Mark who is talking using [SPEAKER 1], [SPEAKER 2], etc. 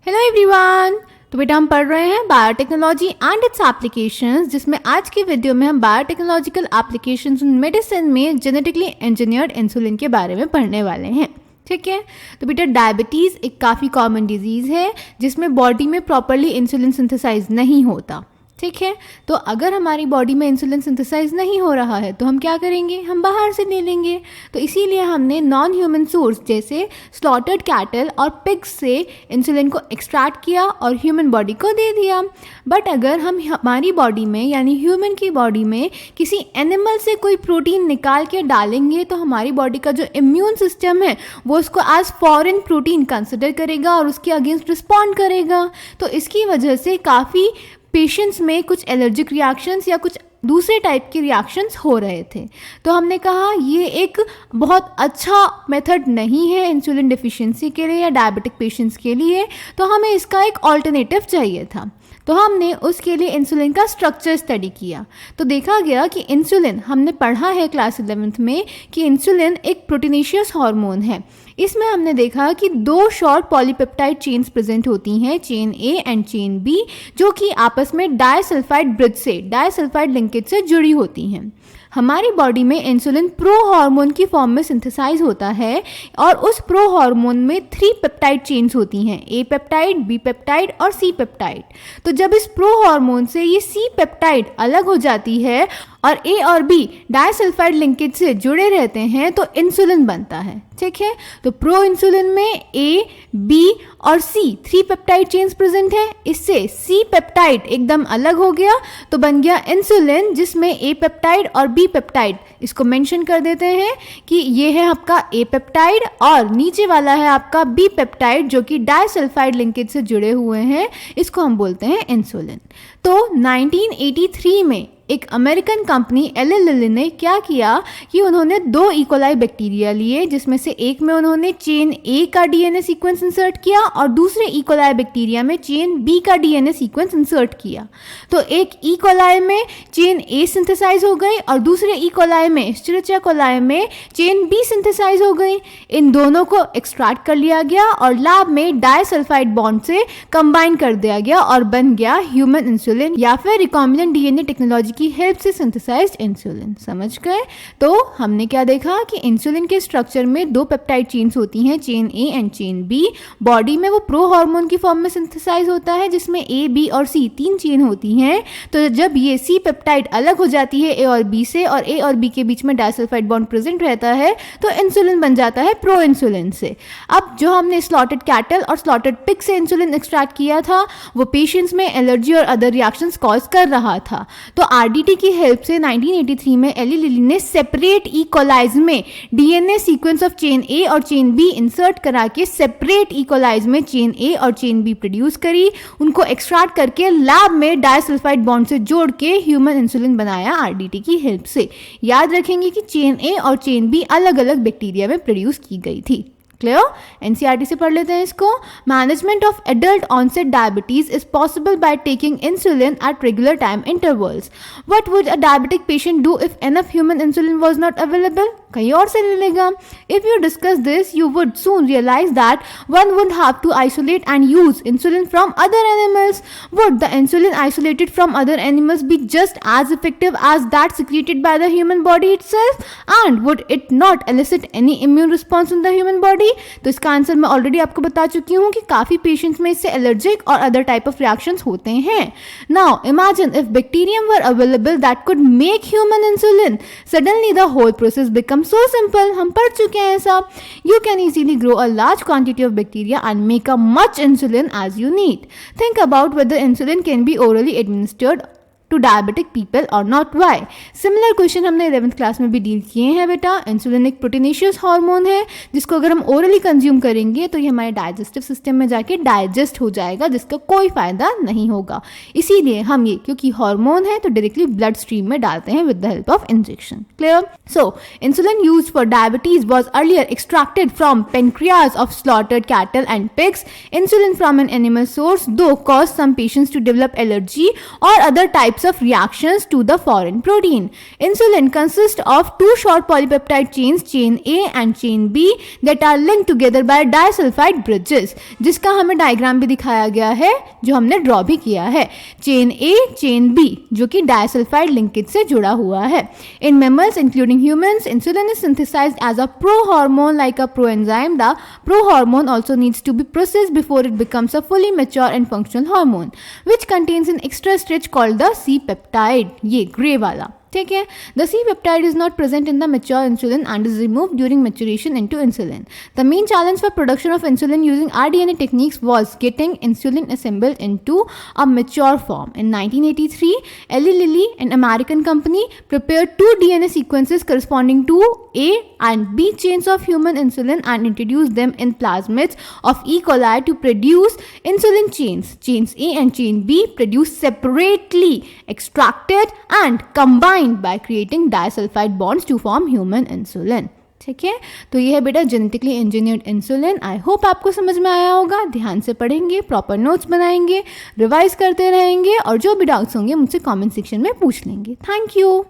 [SPEAKER 1] Hello everyone. तो बेटा हम पढ़ रहे हैं बायोटेक्नोलॉजी एंड इट्स एप्लीकेशंस, जिसमें आज की वीडियो में हम बायोटेक्नोलॉजिकल एप्लीकेशंस इन मेडिसिन में जेनेटिकली इंजीनियर्ड इंसुलिन के बारे में पढ़ने वाले हैं। ठीक है, तो बेटा डायबिटीज़ एक काफ़ी कॉमन डिजीज़ है जिसमें बॉडी में प्रॉपरली इंसुलिन सिंथेसाइज नहीं होता। ठीक है, तो अगर हमारी बॉडी में इंसुलिन सिंथेसाइज नहीं हो रहा है तो हम क्या करेंगे, हम बाहर से ले लेंगे। तो इसीलिए हमने नॉन ह्यूमन सोर्स जैसे स्लॉटर्ड कैटल और पिग्स से इंसुलिन को एक्सट्रैक्ट किया और ह्यूमन बॉडी को दे दिया। बट अगर हम हमारी बॉडी में यानी ह्यूमन की बॉडी में किसी एनिमल से कोई प्रोटीन निकाल के डालेंगे तो हमारी बॉडी का जो इम्यून सिस्टम है वो उसको एज फॉरेन प्रोटीन कंसिडर करेगा और उसके अगेंस्ट रिस्पॉन्ड करेगा। तो इसकी वजह से काफ़ी पेशेंट्स में कुछ एलर्जिक रिएक्शंस या कुछ दूसरे टाइप के रिएक्शंस हो रहे थे। तो हमने कहा ये एक बहुत अच्छा मेथड नहीं है इंसुलिन डिफिशिएंसी के लिए या डायबिटिक पेशेंट्स के लिए, तो हमें इसका एक ऑल्टरनेटिव चाहिए था। तो हमने उसके लिए इंसुलिन का स्ट्रक्चर स्टडी किया। तो देखा गया कि इंसुलिन, हमने पढ़ा है क्लास 11th में कि इंसुलिन एक प्रोटीनेशियस हार्मोन है। इसमें हमने देखा कि दो शॉर्ट पॉलीपेप्टाइड चेन्स प्रेजेंट होती हैं, chain a and chain b, जो कि आपस में डाइसल्फाइड ब्रिज से, डाइसल्फाइड लिंकेज से जुड़ी होती हैं। हमारी बॉडी में इंसुलिन प्रो हार्मोन की फॉर्म में सिंथेसाइज होता है और उस प्रो हार्मोन में 3 पेप्टाइड चेन्स होती हैं, ए पेप्टाइड, बी पेप्टाइड और सी पेप्टाइड। तो जब इस प्रो हार्मोन से ये सी पेप्टाइड अलग हो जाती है और ए और बी डाइसल्फाइड लिंकेज से जुड़े रहते हैं तो इंसुलिन बनता है। ठीक है, तो प्रो इंसुलिन में ए, बी और सी 3 पेप्टाइड चेन्स प्रेजेंट है। इससे सी पेप्टाइड एकदम अलग हो गया तो बन गया इंसुलिन, जिसमें ए पेप्टाइड और बी पेप्टाइड, इसको मेंशन कर देते हैं कि ये है आपका ए पेप्टाइड और नीचे वाला है आपका बी पेप्टाइड जो कि डाइसल्फाइड लिंकेज से जुड़े हुए हैं, इसको हम बोलते हैं इंसुलिन। तो 1983 में एक अमेरिकन कंपनी एली लिली ने क्या किया कि उन्होंने 2 इकोलाई बैक्टीरिया लिए, जिसमें से एक में उन्होंने चेन ए का डीएनए सीक्वेंस इंसर्ट किया और दूसरे इकोलाई बैक्टीरिया में चेन बी का डीएनए सीक्वेंस इंसर्ट किया। तो एक इकोलाई में चेन ए सिंथेसाइज हो गई और दूसरे इकोलाई में, एस्चेरिचिया कोलाई में, चेन बी सिंथेसाइज हो गई। इन दोनों को एक्सट्रैक्ट कर लिया गया और लैब में डाइसल्फाइड बॉन्ड से कंबाइन कर दिया गया और बन गया ह्यूमन इंसुलिन या फिर रिकॉम्बिनेंट डीएनए टेक्नोलॉजी की हेल्प से सिंथेसाइज्ड इंसुलिन। समझ गए? तो हमने क्या देखा कि इंसुलिन के स्ट्रक्चर में 2 पेप्टाइड चेन्स होती हैं, chain a and chain b. Body में वो प्रो हार्मोन की फॉर्म में सिंथेसाइज होता है जिसमें ए, बी और सी 3 चेन होती हैं। तो जब ये सी पेप्टाइड अलग हो जाती है ए और बी से और ए और बी के बीच में डाइसल्फाइड बॉन्ड प्रेजेंट रहता है तो इंसुलिन बन जाता है प्रो इंसुलिन से। अब जो हमने स्लॉटेड कैटल और स्लॉटेड पिग से इंसुलिन एक्सट्रैक्ट किया था वो पेशेंट्स में एलर्जी और अदर रिएक्शंस कॉज कर रहा था। तो आरडीटी की हेल्प से 1983 में एली लिली ने सेपरेट ई कोलाइज में DNA sequence of chain A और चेन बी इंसर्ट करा के सेपरेट ई कोलाइज में चेन ए और चेन बी प्रोड्यूस करी, उनको एक्सट्रैक्ट करके लैब में डाइसल्फाइड बॉन्ड से जोड़ के ह्यूमन इंसुलिन बनाया आरडीटी की हेल्प से। याद रखेंगे कि चेन ए और चेन बी अलग अलग बैक्टीरिया में प्रोड्यूस की गई थी। क्लियर? एनसीईआरटी से पढ़ लेते हैं इसको। Management of adult onset diabetes is possible by taking insulin at regular time intervals. What would a diabetic patient do if enough human insulin was not available? कहीं और से ले लेगा। If you discuss this you would soon realise that one would have to isolate and use insulin from other animals. Would the insulin isolated from other animals be just as effective as that secreted by the human body itself? And would it not elicit any immune response in the human body? तो इसका answer मैं already आपको बता चुकी हूँ कि काफी patients में इससे एलर्जिक और अदर टाइप ऑफ रिएक्शंस होते हैं। Now imagine if bacterium were available that could make human insulin, suddenly the whole process become so simple। हम पढ़ चुके हैं ऐसा। You can easily grow a large quantity of bacteria and make a much insulin as you need. Think about whether insulin can be orally administered to diabetic people और not why. Similar question हमने 11th class में भी deal किए हैं बेटा। Insulin एक proteinaceous hormone है जिसको अगर हम ओरली कंज्यूम करेंगे तो ये हमारे डाइजेस्टिव सिस्टम में जाके डाइजेस्ट हो जाएगा, जिसका कोई फायदा नहीं होगा। इसीलिए हम ये, क्योंकि हार्मोन है तो डायरेक्टली ब्लड स्ट्रीम में डालते हैं with the help of injection. Clear? So insulin used for diabetes was earlier extracted from pancreas of slaughtered cattle and pigs. Insulin from an animal source though cause some patients to develop allergy और other type types of reactions to the foreign protein. Insulin consists of two short polypeptide chains, chain A and chain B, that are linked together by disulfide bridges, जिसका हमें diagram भी दिखाया गया है जो हमने draw भी किया है. चेन A, चेन B जो कि डायसल्फाइड लिंकेज से जुड़ा हुआ है. In mammals including humans, insulin is synthesized as a prohormone like a proenzyme. The prohormone also needs to be processed before it becomes a fully mature and functional hormone, which contains an extra stretch called the C-peptide. ये grey वाला, ठीक है. The C-peptide is not present in the mature insulin and is removed during maturation into insulin. The main challenge for production of insulin using rDNA techniques was getting insulin assembled into a mature form. In 1983, Eli Lilly, an American company, prepared two DNA sequences corresponding to A and B chains of human insulin and introduced them in plasmids of E. coli to produce insulin chains. Chains A and chain B produced separately, extracted and combined by creating disulfide bonds to form human insulin. ठीक है, तो ये है बेटा genetically engineered insulin. I hope आपको समझ में आया होगा. ध्यान से पढ़ेंगे, प्रॉपर नोट्स बनाएंगे, रिवाइज करते रहेंगे और जो भी डाउट्स होंगे मुझसे कमेंट सेक्शन में पूछ लेंगे. Thank you.